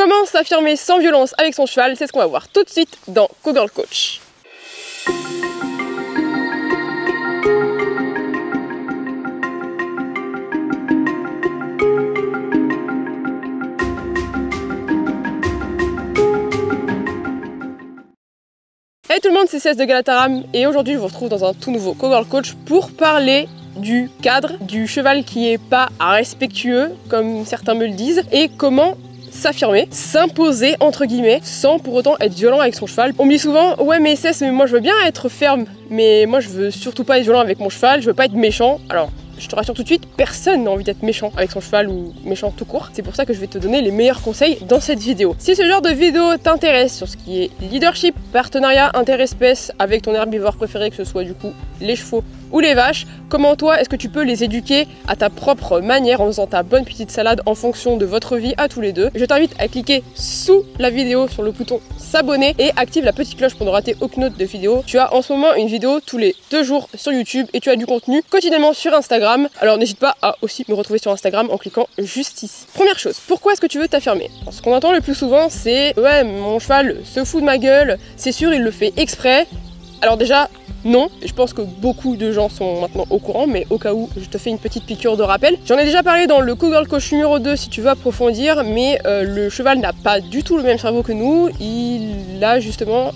Comment s'affirmer sans violence avec son cheval? C'est ce qu'on va voir tout de suite dans Cowgirl Coach. Hey tout le monde, c'est Cess de Galataram et aujourd'hui je vous retrouve dans un tout nouveau Cowgirl Coach pour parler du cadre du cheval qui est pas respectueux comme certains me le disent et comment s'affirmer, s'imposer entre guillemets sans pour autant être violent avec son cheval. On me dit souvent ouais mais Cess, mais moi je veux bien être ferme mais moi je veux surtout pas être violent avec mon cheval, je veux pas être méchant. Alors je te rassure tout de suite, personne n'a envie d'être méchant avec son cheval ou méchant tout court. C'est pour ça que je vais te donner les meilleurs conseils dans cette vidéo. Si ce genre de vidéo t'intéresse sur ce qui est leadership, partenariat interespèces avec ton herbivore préféré, que ce soit du coup les chevaux ou les vaches, comment toi est-ce que tu peux les éduquer à ta propre manière en faisant ta bonne petite salade en fonction de votre vie à tous les deux, je t'invite à cliquer sous la vidéo sur le bouton s'abonner et active la petite cloche pour ne rater aucune autre de vidéo. Tu as en ce moment une vidéo tous les 2 jours sur YouTube et tu as du contenu quotidiennement sur Instagram. Alors n'hésite pas à aussi me retrouver sur Instagram en cliquant juste ici. Première chose, pourquoi est-ce que tu veux t'affirmer? Ce qu'on entend le plus souvent c'est ouais mon cheval se fout de ma gueule, c'est sûr il le fait exprès. Alors déjà non, je pense que beaucoup de gens sont maintenant au courant, mais au cas où, je te fais une petite piqûre de rappel. J'en ai déjà parlé dans le Cowgirl Coach numéro 2 si tu veux approfondir, mais le cheval n'a pas du tout le même cerveau que nous. Il a justement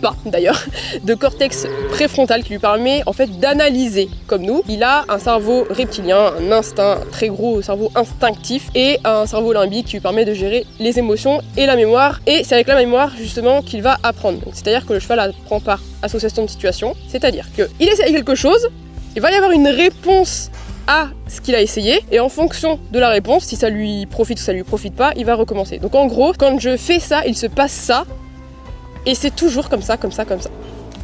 pas d'ailleurs, de cortex préfrontal qui lui permet en fait d'analyser comme nous. Il a un cerveau reptilien, un instinct, un très gros cerveau instinctif et un cerveau limbique qui lui permet de gérer les émotions et la mémoire. Et c'est avec la mémoire justement qu'il va apprendre. C'est-à-dire que le cheval apprend par association de situation. C'est-à-dire qu'il essaye quelque chose, il va y avoir une réponse à ce qu'il a essayé, et en fonction de la réponse, si ça lui profite ou ça lui profite pas, il va recommencer. Donc en gros, quand je fais ça, il se passe ça, et c'est toujours comme ça, comme ça, comme ça.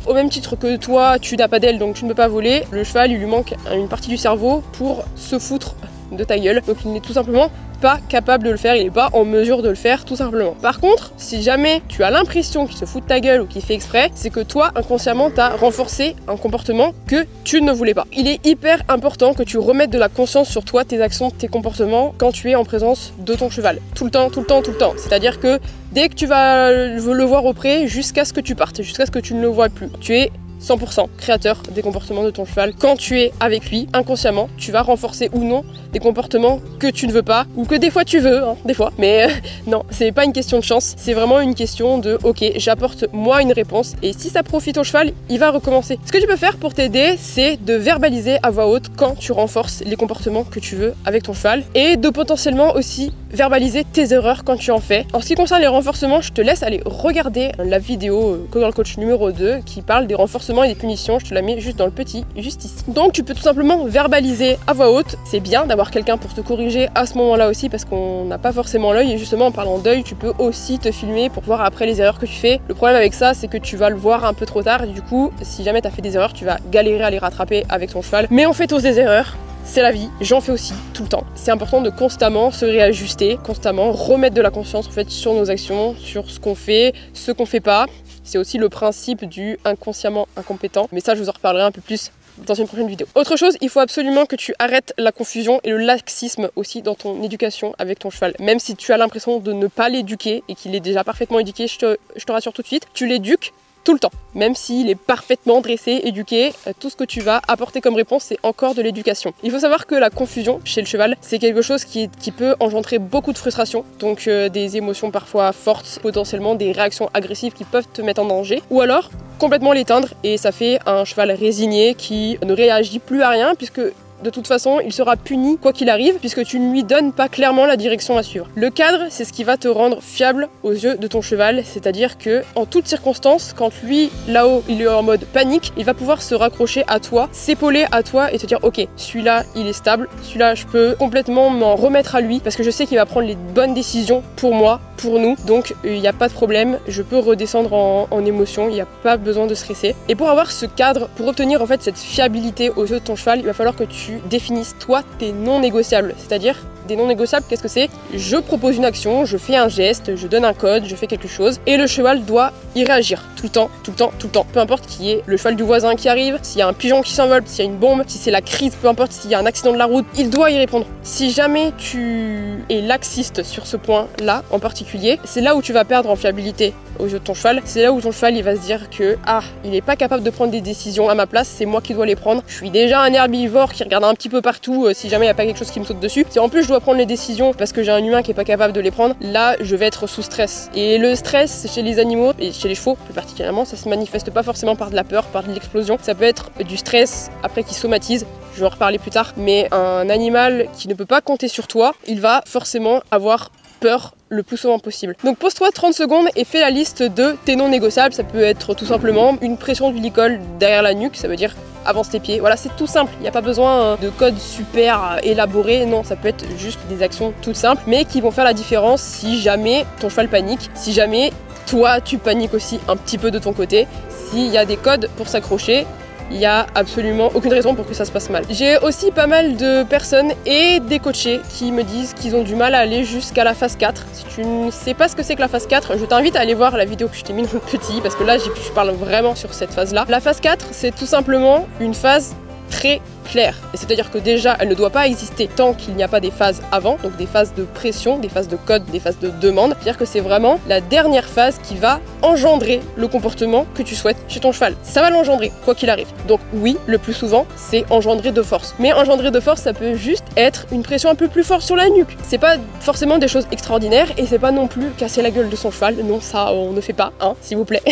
Au même titre que toi, tu n'as pas d'aile, donc tu ne peux pas voler, le cheval, il lui manque une partie du cerveau pour se foutre de ta gueule. Donc il n'est tout simplement pas capable de le faire, il n'est pas en mesure de le faire tout simplement. Par contre, si jamais tu as l'impression qu'il se fout de ta gueule ou qu'il fait exprès, c'est que toi, inconsciemment, tu as renforcé un comportement que tu ne voulais pas. Il est hyper important que tu remettes de la conscience sur toi, tes actions, tes comportements quand tu es en présence de ton cheval. Tout le temps, tout le temps, tout le temps. C'est-à-dire que dès que tu vas le voir auprès, jusqu'à ce que tu partes, jusqu'à ce que tu ne le vois plus, tu es 100% créateur des comportements de ton cheval. Quand tu es avec lui, inconsciemment, tu vas renforcer ou non des comportements que tu ne veux pas, ou que des fois tu veux, hein, des fois. Mais non, c'est pas une question de chance, c'est vraiment une question de ok, j'apporte moi une réponse, et si ça profite au cheval, il va recommencer. Ce que tu peux faire pour t'aider, c'est de verbaliser à voix haute quand tu renforces les comportements que tu veux avec ton cheval, et de potentiellement aussi verbaliser tes erreurs quand tu en fais. En ce qui concerne les renforcements, je te laisse aller regarder la vidéo Cowgirl Coach numéro 2 qui parle des renforcements et des punitions, je te la mets juste dans le petit, juste ici. Donc tu peux tout simplement verbaliser à voix haute, c'est bien d'avoir quelqu'un pour te corriger à ce moment-là aussi parce qu'on n'a pas forcément l'œil, et justement en parlant d'œil, tu peux aussi te filmer pour voir après les erreurs que tu fais. Le problème avec ça, c'est que tu vas le voir un peu trop tard, et du coup, si jamais tu as fait des erreurs, tu vas galérer à les rattraper avec ton cheval. Mais on fait tous des erreurs. C'est la vie, j'en fais aussi, tout le temps. C'est important de constamment se réajuster, constamment remettre de la conscience en fait sur nos actions, sur ce qu'on fait pas. C'est aussi le principe du inconsciemment incompétent, mais ça je vous en reparlerai un peu plus dans une prochaine vidéo. Autre chose, il faut absolument que tu arrêtes la confusion et le laxisme aussi dans ton éducation avec ton cheval. Même si tu as l'impression de ne pas l'éduquer et qu'il est déjà parfaitement éduqué, je te rassure tout de suite, tu l'éduques tout le temps. Même s'il est parfaitement dressé, éduqué, tout ce que tu vas apporter comme réponse, c'est encore de l'éducation. Il faut savoir que la confusion chez le cheval, c'est quelque chose qui peut engendrer beaucoup de frustration, donc des émotions parfois fortes, potentiellement des réactions agressives qui peuvent te mettre en danger, ou alors complètement l'éteindre, et ça fait un cheval résigné qui ne réagit plus à rien, puisque de toute façon, il sera puni quoi qu'il arrive puisque tu ne lui donnes pas clairement la direction à suivre. Le cadre, c'est ce qui va te rendre fiable aux yeux de ton cheval, c'est-à-dire que en toutes circonstances, quand lui, là-haut, il est en mode panique, il va pouvoir se raccrocher à toi, s'épauler à toi et te dire ok, celui-là, il est stable, celui-là, je peux complètement m'en remettre à lui parce que je sais qu'il va prendre les bonnes décisions pour moi, pour nous, donc il n'y a pas de problème, je peux redescendre en émotion, il n'y a pas besoin de stresser. Et pour avoir ce cadre, pour obtenir en fait cette fiabilité aux yeux de ton cheval, il va falloir que tu définisses toi tes non négociables, c'est-à-dire Des non négociables, qu'est-ce que c'est? Je propose une action, je fais un geste, je donne un code, je fais quelque chose et le cheval doit y réagir tout le temps, tout le temps, tout le temps. Peu importe qu'il y ait le cheval du voisin qui arrive, s'il y a un pigeon qui s'envole, s'il y a une bombe, si c'est la crise, peu importe s'il y a un accident de la route, il doit y répondre. Si jamais tu es laxiste sur ce point-là en particulier, c'est là où tu vas perdre en fiabilité au jeu de ton cheval. C'est là où ton cheval il va se dire que il est pas capable de prendre des décisions à ma place, c'est moi qui dois les prendre. Je suis déjà un herbivore qui regarde un petit peu partout si jamais il n'y a pas quelque chose qui me saute dessus. Si en plus je dois prendre les décisions parce que j'ai un humain qui est pas capable de les prendre, là je vais être sous stress. Et le stress chez les animaux et chez les chevaux plus particulièrement, ça se manifeste pas forcément par de la peur, par de l'explosion. Ça peut être du stress après qui somatise. Je vais en reparler plus tard. Mais un animal qui ne peut pas compter sur toi, il va forcément avoir peur le plus souvent possible. Donc pose-toi 30 secondes et fais la liste de tes non négociables. Ça peut être tout simplement une pression du licol derrière la nuque, ça veut dire avance tes pieds. Voilà, c'est tout simple. Il n'y a pas besoin de code super élaboré. Non, ça peut être juste des actions toutes simples, mais qui vont faire la différence si jamais ton cheval panique, si jamais toi tu paniques aussi un petit peu de ton côté, s'il y a des codes pour s'accrocher. Il n'y a absolument aucune raison pour que ça se passe mal. J'ai aussi pas mal de personnes et des coachés qui me disent qu'ils ont du mal à aller jusqu'à la phase 4. Si tu ne sais pas ce que c'est que la phase 4, je t'invite à aller voir la vidéo que je t'ai mise dans le petit, parce que là je parle vraiment sur cette phase-là. La phase 4, c'est tout simplement une phase très claire. Et c'est-à-dire que déjà, elle ne doit pas exister tant qu'il n'y a pas des phases avant, donc des phases de pression, des phases de code, des phases de demande. C'est-à-dire que c'est vraiment la dernière phase qui va engendrer le comportement que tu souhaites chez ton cheval. Ça va l'engendrer, quoi qu'il arrive. Donc oui, le plus souvent, c'est engendrer de force. Mais engendrer de force, ça peut juste être une pression un peu plus forte sur la nuque. C'est pas forcément des choses extraordinaires et c'est pas non plus casser la gueule de son cheval. Non, ça, on ne fait pas, hein, s'il vous plaît.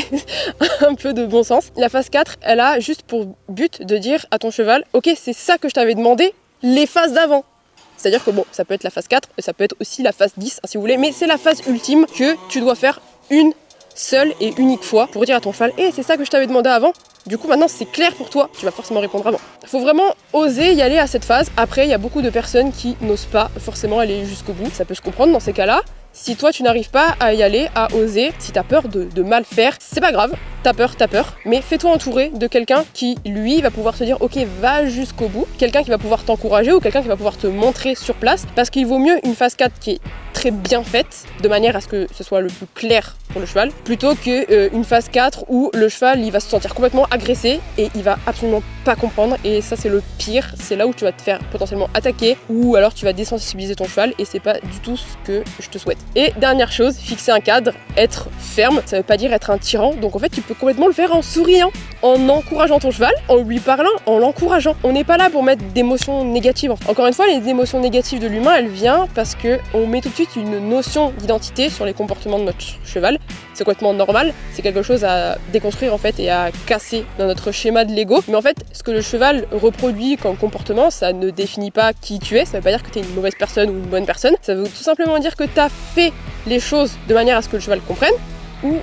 Un peu de bon sens. La phase 4, elle a juste pour but de dire à ton cheval, ok, c'est ça que je t'avais demandé les phases d'avant. C'est-à-dire que bon, ça peut être la phase 4, et ça peut être aussi la phase 10, hein, si vous voulez, mais c'est la phase ultime que tu dois faire une seule et unique fois pour dire à ton cheval, c'est ça que je t'avais demandé avant. Du coup, maintenant, c'est clair pour toi, tu vas forcément répondre avant. Il faut vraiment oser y aller à cette phase. Après, il y a beaucoup de personnes qui n'osent pas forcément aller jusqu'au bout. Ça peut se comprendre dans ces cas-là. Si toi, tu n'arrives pas à y aller, à oser, si tu as peur de mal faire, c'est pas grave. T'as peur, mais fais-toi entourer de quelqu'un qui, lui, va pouvoir te dire, ok, va jusqu'au bout. Quelqu'un qui va pouvoir t'encourager ou quelqu'un qui va pouvoir te montrer sur place. Parce qu'il vaut mieux une phase 4 qui est très bien faite, de manière à ce que ce soit le plus clair pour le cheval, plutôt qu'une phase 4 où le cheval, il va se sentir complètement agressé et il va absolument pas comprendre. Et ça, c'est le pire. C'est là où tu vas te faire potentiellement attaquer ou alors tu vas désensibiliser ton cheval et c'est pas du tout ce que je te souhaite. Et dernière chose, fixer un cadre, être ferme, ça veut pas dire être un tyran. Donc en fait, tu peux complètement le faire en souriant, en encourageant ton cheval, en lui parlant, en l'encourageant. On n'est pas là pour mettre d'émotions négatives. Encore une fois, les émotions négatives de l'humain, elles viennent parce que on met tout de suite une notion d'identité sur les comportements de notre cheval. C'est complètement normal, c'est quelque chose à déconstruire en fait et à casser dans notre schéma de l'ego. Mais en fait, ce que le cheval reproduit comme comportement, ça ne définit pas qui tu es, ça veut pas dire que tu es une mauvaise personne ou une bonne personne, ça veut tout simplement dire que tu as fait les choses de manière à ce que le cheval comprenne ou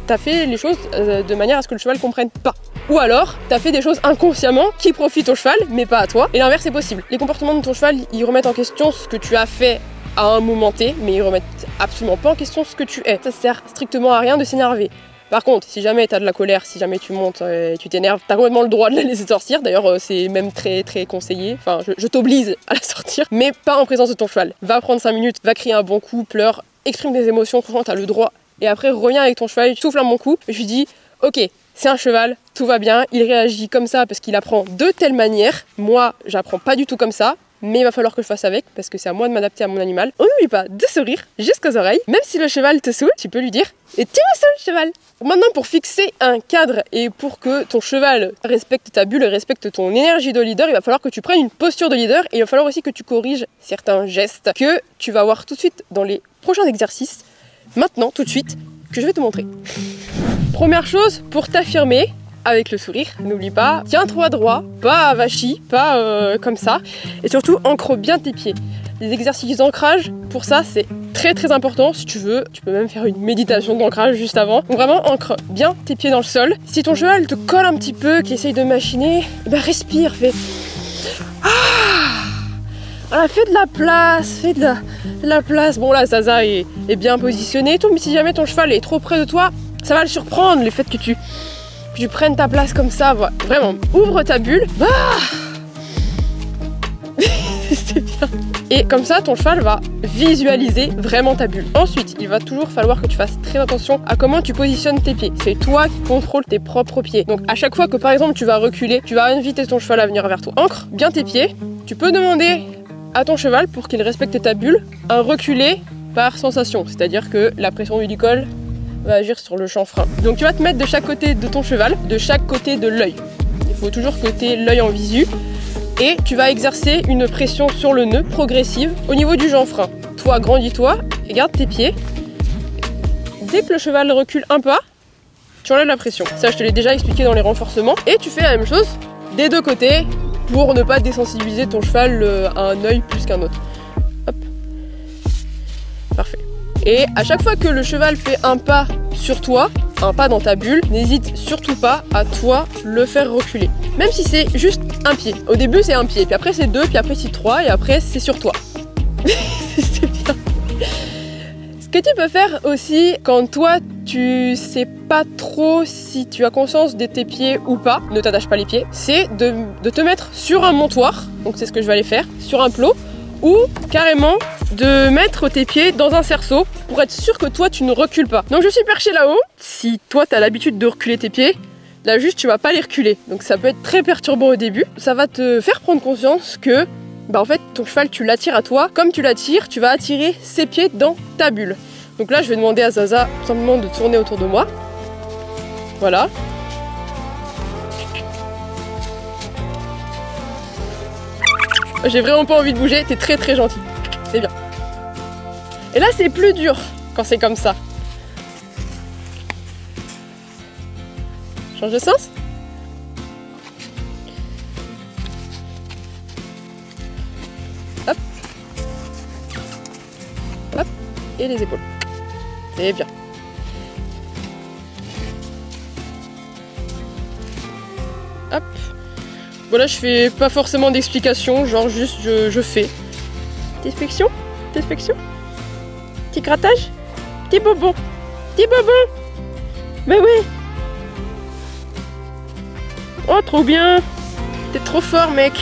t'as fait les choses de manière à ce que le cheval comprenne pas. Ou alors, t'as fait des choses inconsciemment qui profitent au cheval, mais pas à toi. Et l'inverse est possible. Les comportements de ton cheval, ils remettent en question ce que tu as fait à un moment T, mais ils remettent absolument pas en question ce que tu es. Ça sert strictement à rien de s'énerver. Par contre, si jamais t'as de la colère, si jamais tu montes et tu t'énerves, t'as complètement le droit de la laisser sortir. D'ailleurs, c'est même très très conseillé. Enfin, je t'oblige à la sortir, mais pas en présence de ton cheval. Va prendre 5 minutes, va crier un bon coup, pleure, exprime des émotions, franchement, t'as le droit. Et après, reviens avec ton cheval, souffle un bon coup, et je lui dis, ok, c'est un cheval, tout va bien, il réagit comme ça parce qu'il apprend de telle manière. Moi, j'apprends pas du tout comme ça, mais il va falloir que je fasse avec parce que c'est à moi de m'adapter à mon animal. On n'oublie pas de sourire jusqu'aux oreilles, même si le cheval te saoule, tu peux lui dire « Et tu me saoules, cheval !» Maintenant, pour fixer un cadre et pour que ton cheval respecte ta bulle et respecte ton énergie de leader, il va falloir que tu prennes une posture de leader et il va falloir aussi que tu corriges certains gestes que tu vas voir tout de suite dans les prochains exercices. Maintenant, tout de suite, que je vais te montrer. Première chose, pour t'affirmer, avec le sourire, n'oublie pas, tiens-toi droit, pas avachi, pas comme ça, et surtout, ancre bien tes pieds. Les exercices d'ancrage, pour ça, c'est très très important. Si tu veux, tu peux même faire une méditation d'ancrage juste avant. Donc vraiment, ancre bien tes pieds dans le sol. Si ton cheval te colle un petit peu, qu'il essaye de machiner, ben respire, fais... Voilà, fais de la place, fais de la place. Bon là, Zaza est bien positionné et tout, mais si jamais ton cheval est trop près de toi, ça va le surprendre, le fait que tu prennes ta place comme ça. Voilà. Vraiment, ouvre ta bulle. Ah c'est bien. Et comme ça, ton cheval va visualiser vraiment ta bulle. Ensuite, il va toujours falloir que tu fasses très attention à comment tu positionnes tes pieds. C'est toi qui contrôles tes propres pieds. Donc à chaque fois que par exemple tu vas reculer, tu vas inviter ton cheval à venir vers toi. Ancre bien tes pieds. Tu peux demander à ton cheval, pour qu'il respecte ta bulle, un reculer par sensation. C'est-à-dire que la pression du licol va agir sur le chanfrein. Donc tu vas te mettre de chaque côté de ton cheval, de chaque côté de l'œil. Il faut toujours que tu aies l'œil en visu. Et tu vas exercer une pression sur le nœud progressive au niveau du chanfrein. Toi, grandis-toi et garde tes pieds. Dès que le cheval recule un pas, tu enlèves la pression. Ça, je te l'ai déjà expliqué dans les renforcements. Et tu fais la même chose des deux côtés pour ne pas désensibiliser ton cheval à un œil plus qu'un autre. Hop. Parfait. Et à chaque fois que le cheval fait un pas sur toi, un pas dans ta bulle, n'hésite surtout pas à toi le faire reculer. Même si c'est juste un pied. Au début c'est un pied, puis après c'est deux, puis après c'est trois, et après c'est sur toi. C'est bien. Ce que tu peux faire aussi quand toi tu sais pas trop si tu as conscience de tes pieds ou pas, ne t'attache pas les pieds, c'est de te mettre sur un montoir, donc c'est ce que je vais aller faire, sur un plot, ou carrément de mettre tes pieds dans un cerceau pour être sûr que toi tu ne recules pas. Donc je suis perché là-haut, si toi tu as l'habitude de reculer tes pieds, là juste tu vas pas les reculer, donc ça peut être très perturbant au début. Ça va te faire prendre conscience que en fait ton cheval tu l'attires à toi, comme tu l'attires, tu vas attirer ses pieds dans ta bulle. Donc là je vais demander à Zaza simplement de tourner autour de moi. Voilà. J'ai vraiment pas envie de bouger, t'es très très gentil. C'est bien. Et là c'est plus dur quand c'est comme ça. Change de sens. Hop. Hop. Et les épaules. C'est bien. Hop. Voilà, je fais pas forcément d'explication, genre juste je fais. Petite flexion, petite flexion. Petit grattage, petit bonbon, petit bonbon. Mais oui. Oh, trop bien. T'es trop fort, mec.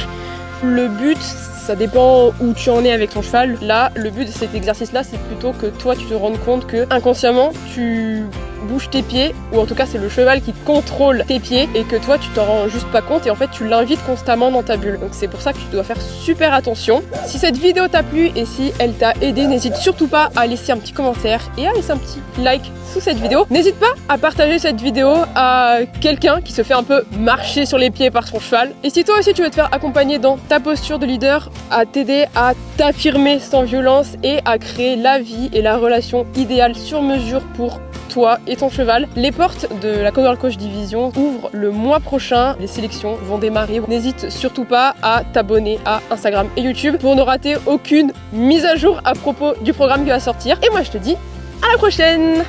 Le but, ça dépend où tu en es avec ton cheval. Là, le but de cet exercice-là, c'est plutôt que toi, tu te rendes compte que inconsciemment, tu bouges tes pieds, ou en tout cas, c'est le cheval qui contrôle tes pieds, et que toi, tu t'en rends juste pas compte, et en fait, tu l'invites constamment dans ta bulle. Donc c'est pour ça que tu dois faire super attention. Si cette vidéo t'a plu et si elle t'a aidé, n'hésite surtout pas à laisser un petit commentaire et à laisser un petit like sous cette vidéo. N'hésite pas à partager cette vidéo à quelqu'un qui se fait un peu marcher sur les pieds par son cheval. Et si toi aussi tu veux te faire accompagner dans ta posture de leader, à t'aider à t'affirmer sans violence et à créer la vie et la relation idéale sur mesure pour toi et ton cheval, les portes de la Cowgirl Coach Division ouvrent le mois prochain. Les sélections vont démarrer. N'hésite surtout pas à t'abonner à Instagram et YouTube pour ne rater aucune mise à jour à propos du programme qui va sortir. Et moi je te dis à la prochaine!